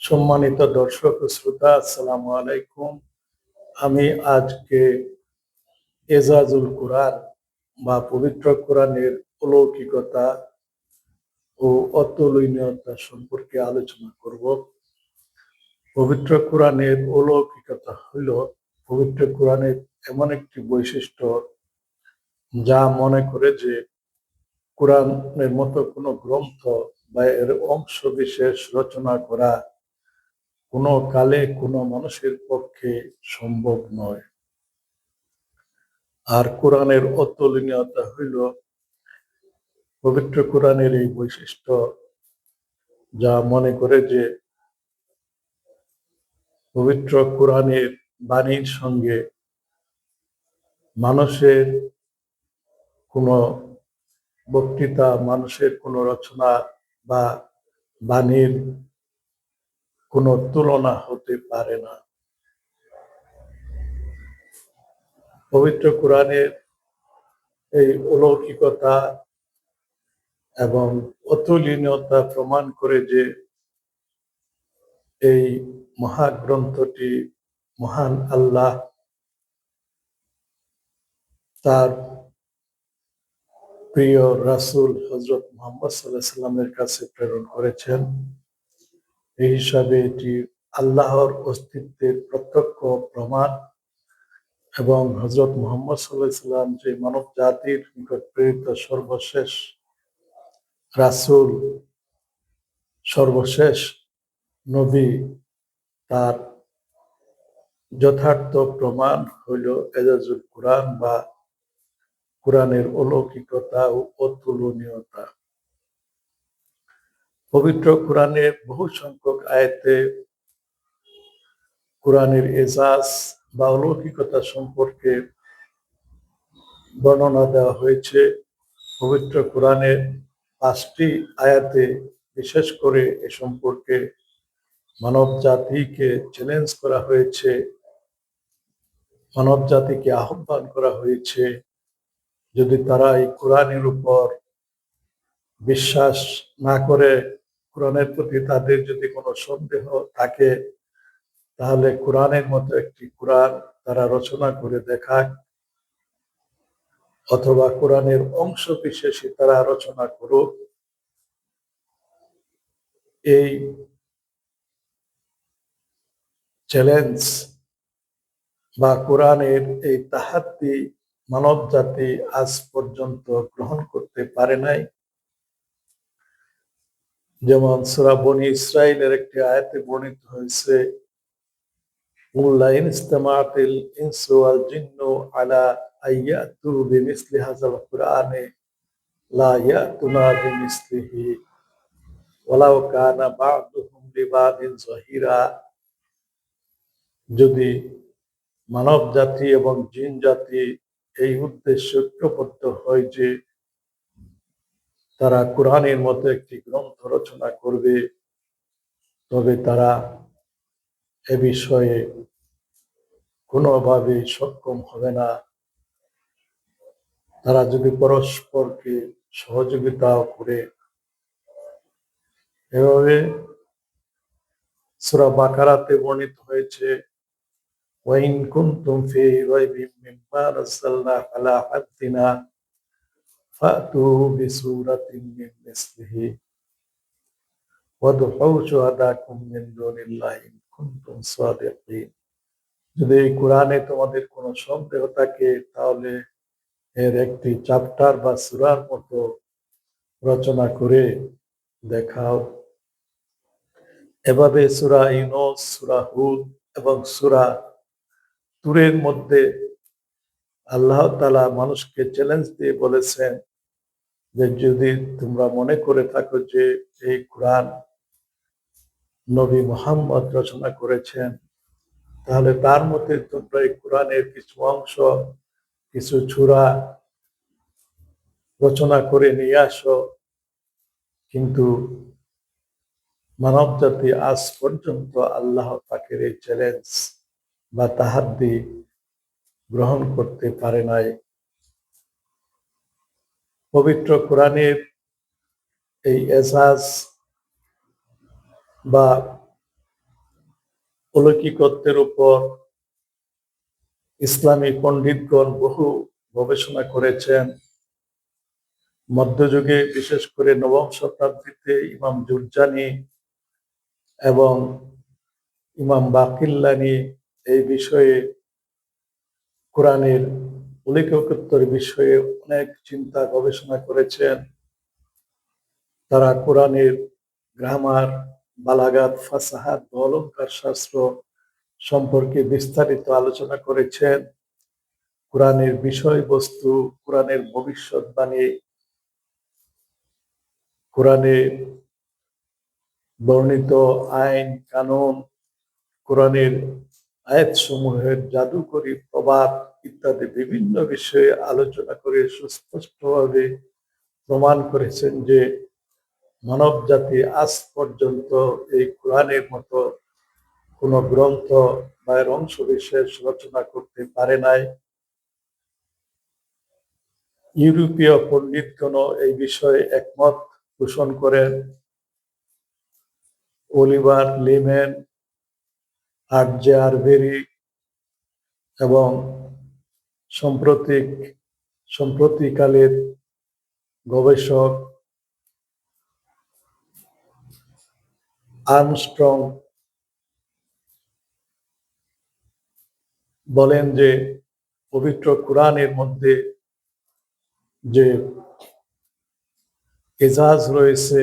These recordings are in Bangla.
সম্মানিত দর্শক ও শ্রোতা, আসসালামু আলাইকুম। আমি আজকে এজাজুল কোরআন বা পবিত্র কোরআনের অলৌকিকতা ও অতুলনীয়তা সম্পর্কে আলোচনা করব। পবিত্র কোরআনের অলৌকিকতা হইল পবিত্র কোরআনের এমন একটি বৈশিষ্ট্য যা মনে করে যে কোরআনের মতো কোনো গ্রন্থ বা এর অংশ বিশেষ রচনা করা কোনো কালে কোনো মানুষের পক্ষে সম্ভব নয়। আর কোরআনের অতুলনীয়তা হইল পবিত্র কোরআনের এই বৈশিষ্ট্য যা মনে করে যে পবিত্র কোরআনের বাণীর সঙ্গে মানুষের কোনো বক্তৃতা, মানুষের কোনো রচনা বা বাণীর কোনো তুলনা হতে পারে না। পবিত্র কোরআনের এই অলৌকিকতা এবং অতুলনীয়তা প্রমাণ করে যে এই মহাগ্রন্থটি মহান আল্লাহ তার প্রিয় রাসূল হযরত মুহাম্মদ সাল্লাল্লাহু আলাইহি সাল্লামের কাছে প্রেরণ করেছেন। এই হিসাবে এটি আল্লাহর অস্তিত্বের প্রত্যক্ষ প্রমাণ এবং হযরত মুহাম্মদ সাল্লাল্লাহু আলাইহি সাল্লাম যে মানব জাতির নিকট প্রেরিত সর্বশেষ রাসূল, সর্বশেষ নবী, তার যথার্থ প্রমাণ হইল এজাজুল কোরআন বা কোরআনের অলৌকিকতা ও অতুলনীয়তা। পবিত্র কোরআনের বহু সংখ্যক আয়াতে কোরআনের এজাজ বা অলৌকিকতা সম্পর্কে বর্ণনা দেওয়া হয়েছে। পবিত্র কোরআনের 5টি আয়াতে বিশেষ করে এ সম্পর্কে মানব জাতিকে চ্যালেঞ্জ করা হয়েছে, মানব জাতিকে আহ্বান করা হয়েছে, যদি তারা এই কোরআনের উপর বিশ্বাস না করে, কোরআনের প্রতি তাদের যদি কোনো সন্দেহ থাকে, তাহলে কোরআনের মতো একটি কোরআন তারা রচনা করে দেখাক, অথবা কোরআনের অংশ বিশেষে তারা রচনা করুক। এই চ্যালেঞ্জ বা কোরআনের এই তাহাদ্দি মানব জাতি আজ পর্যন্ত গ্রহণ করতে পারে নাই। যেমন সূরা বনী ইসরাঈলের একটি আয়াতে বর্ণিত হয়েছে, قُلْ لَئِنِ اجْتَمَعَتِ الْإِنسُ وَالْجِنُّ عَلَىٰ أَن يَأْتُوا بِمِثْلِ هَٰذَا الْقُرْآنِ لَا يَأْتُونَ بِمِثْلِهِ وَلَوْ كَانَ بَعْضُهُمْ لِبَعْضٍ ظَهِيرًا। যদি মানব জাতি এবং জিন জাতি এই উদ্দেশ্যে ঐক্যবদ্ধ হয় যে তারা কোরআনের মতো একটি গ্রন্থ রচনা করবে, তবে তারা এ বিষয়ে কোনোভাবেই সক্ষম হবে না। তারা যদি পরস্পরকে সহযোগিতাও করে। এভাবে সূরা বাকারাতে বর্ণিত হয়েছে, ওয়াইন কুনতুম ফি রাইবিম মিম্মা নাযালনা আলা আবদিনা ফাতু বিসূরাতিন মিন মিসলিহি ওয়াদউ শুহাদাকুম মিন দুনিল্লাহি ইন কুনতুম সাদিকিন। যদি এই কোরআনে তোমাদের কোনো সন্দেহ থাকে, তাহলে এর একটি চ্যাপ্টার বা সূরার মতো রচনা করে দেখাও। এভাবে সূরা ইউনূস, সূরা হুদ এবং সূরা তুরের মধ্যে আল্লাহ তাআলা মানুষকে চ্যালেঞ্জ দিয়ে বলেছেন যে যদি তোমরা মনে করে থাকো যে এই কোরআন নবী মুহাম্মদ রচনা করেছেন, তাহলে তার মধ্যে তোমরা এই কোরআনের কিছু অংশ, কিছু সূরা রচনা করে নিয়ে আসো। কিন্তু মানব জাতি আজ পর্যন্ত আল্লাহ পাকের এই চ্যালেঞ্জ বা তাহাদ্দি গ্রহণ করতে পারে নাই। পবিত্র কোরআনের এই এজাজ বা অলৌকিকত্বের উপর ইসলামী পণ্ডিতগণ বহু গবেষণা করেছেন। মধ্যযুগে বিশেষ করে নবম শতাব্দীতে ইমাম জুরজানি এবং ইমাম বাকিল্লানি এই বিষয়ে কোরআনের অলৌকিকত্বের বিষয়ে অনেক চিন্তা গবেষণা করেছেন। তারা কোরআনের গ্রামার, বালাগাত, ফাসাহাত, অলংকার শাস্ত্র সম্পর্কে বিস্তারিত আলোচনা করেছেন। কোরআনের বিষয়বস্তু, কোরআনের ভবিষ্যৎবাণী, কোরআনে বর্ণিত আইন কানুন, কোরআনের আয়াতসমূহের জাদুকরী প্রভাব ইত্যাদি বিভিন্ন বিষয়ে আলোচনা করে সুস্পষ্টভাবে প্রমাণ করেছেন যে মানব জাতি আজ পর্যন্ত এই কোরআনের মতো কোনো গ্রন্থ বা এর অংশ বিশেষ রচনা করতে পারে নাই। ইউরোপীয় পণ্ডিতগণ এই বিষয়ে একমত পোষণ করেন। অলিভার লিমেন, আরজে আরবেরি এবং সম্প্রতিকালের গবেষক আর্মস্ট্রং বলেন যে পবিত্র কোরআনের মধ্যে যে এজাজ রয়েছে,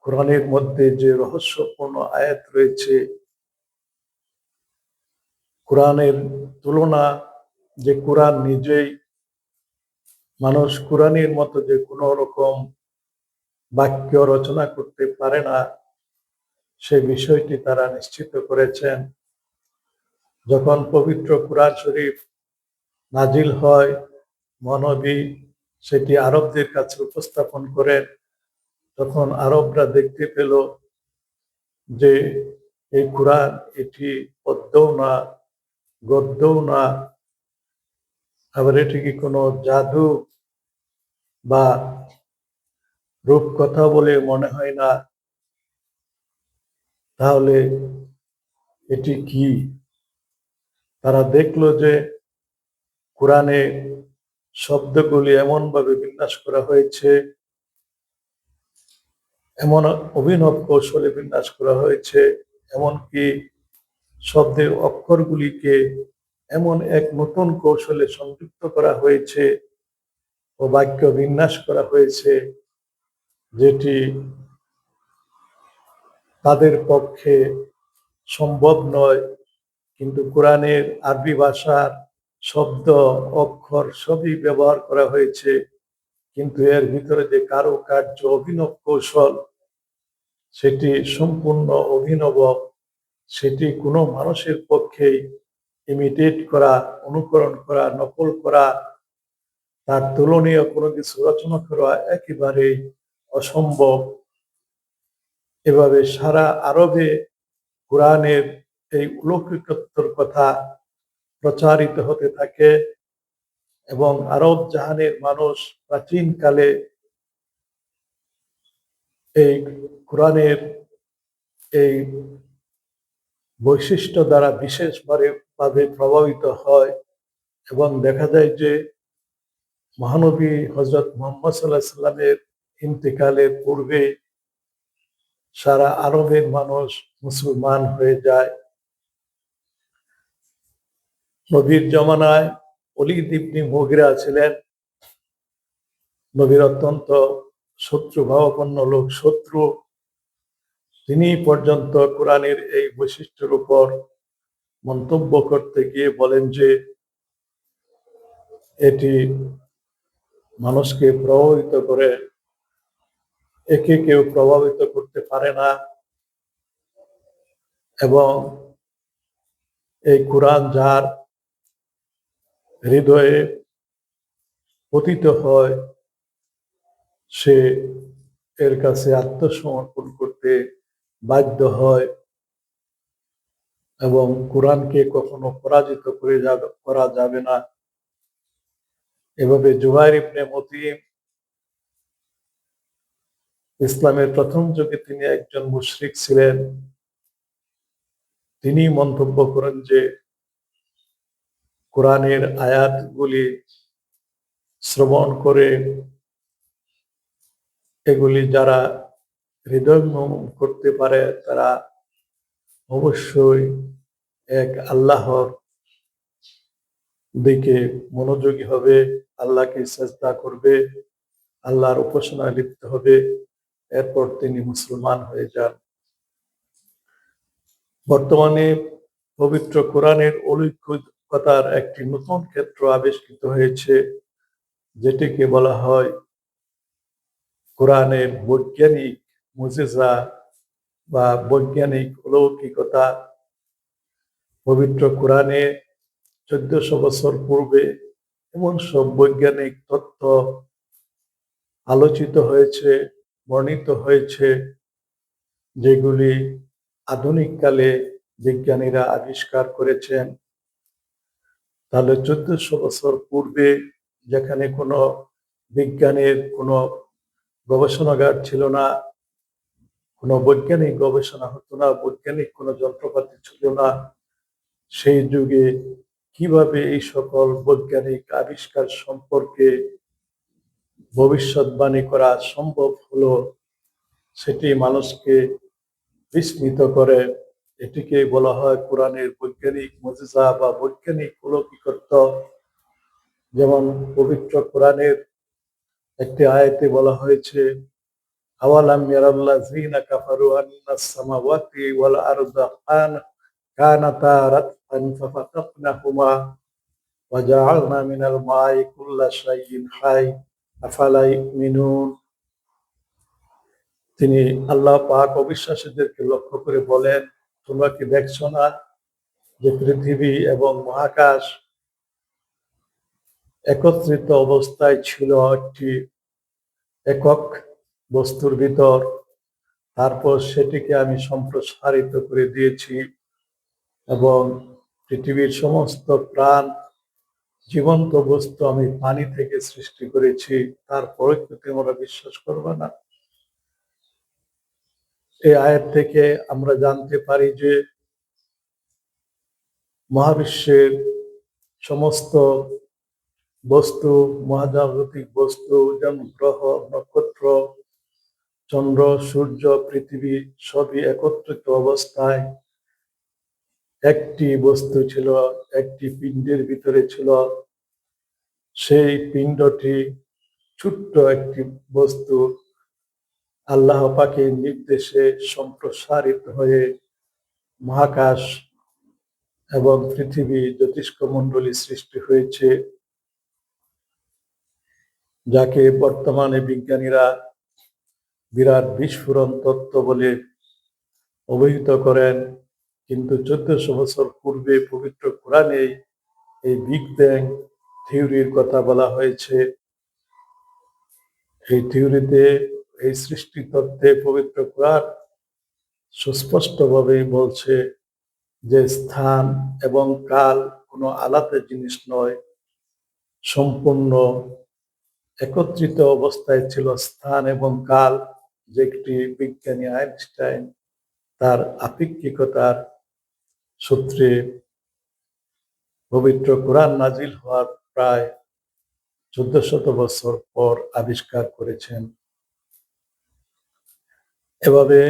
কোরআনের মধ্যে যে রহস্যপূর্ণ আয়াত রয়েছে, কোরআনের তুলনা যে কোরআন নিজেই, মানুষ কোরআনের মতো যে কোনো রকম বাক্য রচনা করতে পারে না, সে বিষয়টি তারা নিশ্চিত করেছেন। যখন পবিত্র কোরআন শরীফ নাজিল হয়, মহানবী সেটি আরবদের কাছে উপস্থাপন করেন। তখন আরবরা দেখতে পেল যে এই কোরআন এটি পদ্যও না, গদ্যও না, আবার এটি কি কোনো জাদু বা রূপকথা বলে মনে হয় না, তাহলে এটি কি? তারা দেখলো যে কোরআনে শব্দগুলি এমনভাবে বিন্যাস করা হয়েছে, এমন অভিনব কৌশলে বিন্যাস করা হয়েছে, এমনকি শব্দের অক্ষরগুলিকে এমন এক নতুন কৌশলে সংযুক্ত করা হয়েছে ও বাক্য বিন্যাস করা হয়েছে, যেটি তাদের পক্ষে সম্ভব নয়। কিন্তু কোরআনের আরবি ভাষার শব্দ, অক্ষর সবই ব্যবহার করা হয়েছে, কিন্তু এর ভিতরে যে কারুকার্য, অভিনব কৌশল, সেটি সম্পূর্ণ অভিনব। সেটি কোনো মানুষের পক্ষেই ইমিটেট করা, অনুকরণ করা, নকল করা, তার তুলনীয় কোনো কিছু রচনা করা একেবারেই অসম্ভব। এভাবে সারা আরবে কোরআনের এই অলৌকিকত্বের কথা প্রচারিত হতে থাকে এবং আরব জাহানের মানুষ প্রাচীনকালে এই কোরআনের এই বৈশিষ্ট্য দ্বারা বিশেষভাবে প্রভাবিত হয় এবং দেখা যায় যে মহানবী হযরত মুহাম্মদ সাল্লাল্লাহু আলাইহি সাল্লামের ইন্তেকালের পূর্বে সারা আরবের মানুষ মুসলমান হয়ে যায়। নবীর জমানায় ওলীদ ইবনে মুগিরা ছিলেন নবীর অত্যন্ত শত্রুভাবাপন্ন লোক, শত্রু। তিনি পর্যন্ত কোরআনের এই বৈশিষ্ট্যের উপর মন্তব্য করতে গিয়ে বলেন যে এটি মানুষকে প্রভাবিত করে, একে কেউ প্রভাবিত করতে পারে না, এবং এই কোরআন যার হৃদয়ে পতিত হয় সে এর কাছে আত্মসমর্পণ করতে বাধ্য হয় এবং কোরআনকে কখনো পরাজিত করা যাবে না। এভাবে জুবাইর ইবনে মুতিম ইসলামের প্রথম যুগে তিনি একজন মুশরিক ছিলেন। তিনি মন্তব্য করেন যে কোরআনের আয়াতগুলি শ্রবণ করে এগুলি যারা হৃদয়ঙ্গম করতে পারে তারা অবশ্যই এক আল্লাহর দিকে মনোযোগী হবে, আল্লাহকে সেজদা করবে, আল্লাহর উপাসনায় লিপ্ত হবে, এরপর তিনি মুসলমান হয়ে যান। বর্তমানে পবিত্র কোরআনের অলৌকিকতার একটি নতুন ক্ষেত্র আবিষ্কৃত হয়েছে, যেটিকে বলা হয় কোরআনের বৈজ্ঞানিক মুজিজা বা বৈজ্ঞানিক অলৌকিকতা। পবিত্র কোরআনে 1400 বছর পূর্বে এমন সব বৈজ্ঞানিক তথ্য আলোচিত হয়েছে, বর্ণিত হয়েছে, যেগুলি আধুনিক কালে বিজ্ঞানীরা আবিষ্কার করেছেন। তাহলে 1400 বছর পূর্বে যেখানে কোনো বিজ্ঞানের কোনো গবেষণাগার ছিল না, কোনো বৈজ্ঞানিক গবেষণা হতো না, বৈজ্ঞানিক কোনো যন্ত্রপাতি ছিল না, সেই যুগে কিভাবে এই সকল বৈজ্ঞানিক আবিষ্কার সম্পর্কে ভবিষ্যৎবাণী করা সম্ভব হলো, সেটি মানুষকে বিস্মিত করে। এটিকে বলা হয় কোরআনের বৈজ্ঞানিক মুজিজা বা বৈজ্ঞানিক অলৌকিকত্ব। যেমন পবিত্র কোরআনের একটি আয়াতে বলা হয়েছে, আওয়ালাম ইয়ারাল্লাযীনা কাফারু আন্নাস সামাওয়াতি ওয়াল আরদা কানাতা রাতকান ফাফাতাকনাহুমা ওয়া জাআলনা মিনাল মাই কুল্লা শাইইন হাই আফালা ইউমিনুন। তিনি আল্লাহ পাক অবিশ্বাসীদেরকে লক্ষ্য করে বলেন, তোমরা কি দেখছো না যে পৃথিবী এবং মহাকাশ একত্রিত অবস্থায় ছিল একটি একক বস্তুর ভিতর, তারপর সেটিকে আমি সম্প্রসারিত করে দিয়েছি এবং পৃথিবীর সমস্ত প্রাণ জীবন্ত বস্তু আমি পানি থেকে সৃষ্টি করেছি, তারপরে কি তোমরা বিশ্বাস করবে না? এই আয়াত থেকে আমরা জানতে পারি যে মহাবিশ্বের সমস্ত বস্তু, মহাজাগতিক বস্তু যেমন গ্রহ, নক্ষত্র, চন্দ্র, সূর্য, পৃথিবী সবই একত্রিত অবস্থায় একটি বস্তু ছিল, একটি পিণ্ডের ভিতরে ছিল। সেই পিণ্ডটি ছোট্ট একটি বস্তু আল্লাহ পাকের নির্দেশে সম্প্রসারিত হয়ে মহাকাশ এবং পৃথিবী জ্যোতিষ্কমণ্ডলী সৃষ্টি হয়েছে, যাকে বর্তমানে বিজ্ঞানীরা বিরাট বিস্ফোরণ তত্ত্ব বলে অভিহিত করেন। কিন্তু 1400 বছর পূর্বে পবিত্র কোরআনে এই বিগ ব্যাং থিওরির কথা বলা হয়েছে। এই থিওরিতে, এই সৃষ্টি তত্ত্বে পবিত্র কোরআন সুস্পষ্টভাবে বলছে যে স্থান এবং কাল কোনো আলাদা জিনিস নয়, সম্পূর্ণ একত্রিত অবস্থায় ছিল স্থান এবং কাল, যেটি বিজ্ঞানী আইনস্টাইন তার আপেক্ষিকতার সূত্রে পবিত্র কোরআন নাজিল হওয়ার প্রায় 1400 বছর পর আবিষ্কার করেছেন। এভাবে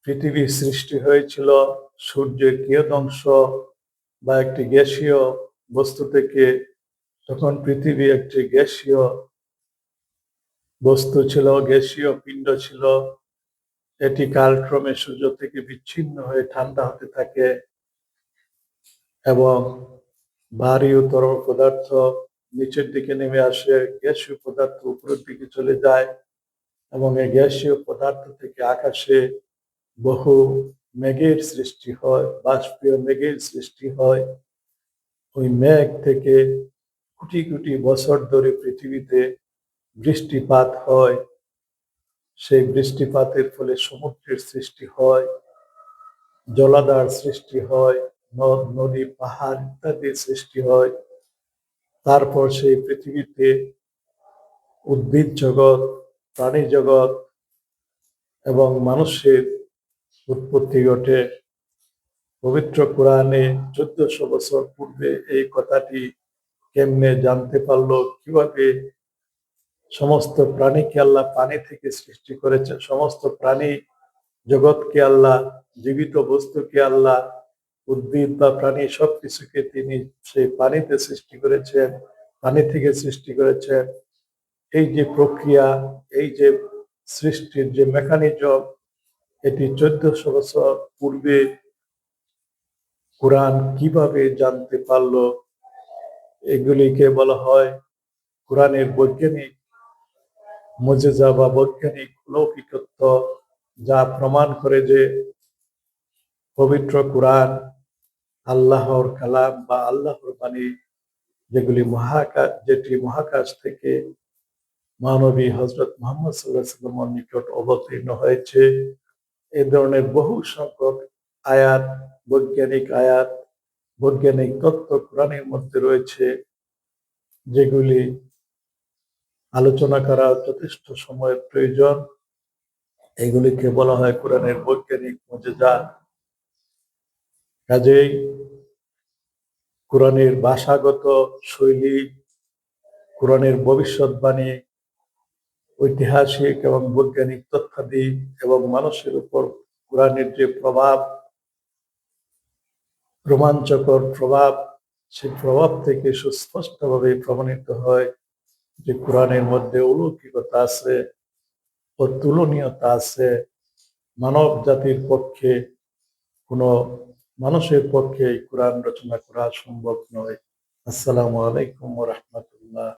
পৃথিবীর সৃষ্টি হয়েছিল সূর্যের কিয়দংশ বা একটি গ্যাসীয় বস্তু থেকে। তখন পৃথিবী একটি গ্যাসীয় বস্তু ছিল, গ্যাসীয় পিণ্ড ছিল। এটি কালক্রমে সূর্য থেকে বিচ্ছিন্ন হয়ে ঠান্ডা হতে থাকে এবং ভারী ও তরল পদার্থ নিচের দিকে নেমে আসে, গ্যাসীয় পদার্থ উপরের দিকে চলে যায় এবং এই গ্যাসীয় পদার্থ থেকে আকাশে বহু মেঘের সৃষ্টি হয়, বাষ্পীয় মেঘের সৃষ্টি হয়। ওই মেঘ থেকে কোটি কোটি বছর ধরে পৃথিবীতে বৃষ্টিপাত হয়। সেই বৃষ্টিপাতের ফলে সমুদ্রের সৃষ্টি হয়, জলাধার সৃষ্টি হয়, নদ নদী পাহাড় ইত্যাদির সৃষ্টি হয়। তারপর সেই পৃথিবীতে উদ্ভিদ জগৎ, প্রাণী জগৎ এবং মানুষের উৎপত্তি ঘটে। পবিত্র কোরআনে 1400 বছর পূর্বে এই কথাটি কেমনে জানতে পারলো, কিভাবে সমস্ত প্রাণীকে আল্লাহ পানি থেকে সৃষ্টি করেছেন, সমস্ত প্রাণী জগৎকে আল্লাহ, জীবিত বস্তুকে আল্লাহ, উদ্ভিদ বা প্রাণী সবকিছুকে তিনি সেই পানিতে সৃষ্টি করেছেন, পানি থেকে সৃষ্টি করেছেন। এই যে প্রক্রিয়া, এই যে সৃষ্টির যে মেকানিজম, এটি 1400 বছর পূর্বে কোরআন কিভাবে জানতে পারলো, এগুলিকে বলা হয় কোরআনের বৈজ্ঞানিক মুজিজা বা বৈজ্ঞানিক লৌকিকত্ব, যা প্রমাণ করে যে পবিত্র কোরআন আল্লাহর কালাম বা আল্লাহর বাণী, যেটি মহাকাশ থেকে মহানবী হযরত মুহাম্মদ সাল্লাল্লাহু আলাইহি ওয়াসাল্লামের নিকট অবতীর্ণ হয়েছে। এ ধরনের বহু সংখ্যক আয়াত, বৈজ্ঞানিক তত্ত্ব কোরআনের মধ্যে রয়েছে, যেগুলি আলোচনা করা যথেষ্ট সময়ের প্রয়োজন। এগুলিকে বলা হয় কোরআনের বৈজ্ঞানিক মুজিজা। কাজেই কোরআনের ভাষাগত শৈলী, কোরআনের ভবিষ্যৎবাণী, ঐতিহাসিক এবং বৈজ্ঞানিক তথ্যাদি এবং মানুষের উপর কোরআনের যে প্রভাব, রোমাঞ্চকর প্রভাব, সেই প্রভাব থেকে সুস্পষ্টভাবে প্রমাণিত হয় যে কোরআনের মধ্যে অলৌকিকতা আছে, অতুলনীয়তা আছে। মানব জাতির পক্ষে, কোনো মানুষের পক্ষে এই কোরআন রচনা করা সম্ভব নয়। আসসালামু আলাইকুম ওয়া রাহমাতুল্লাহ।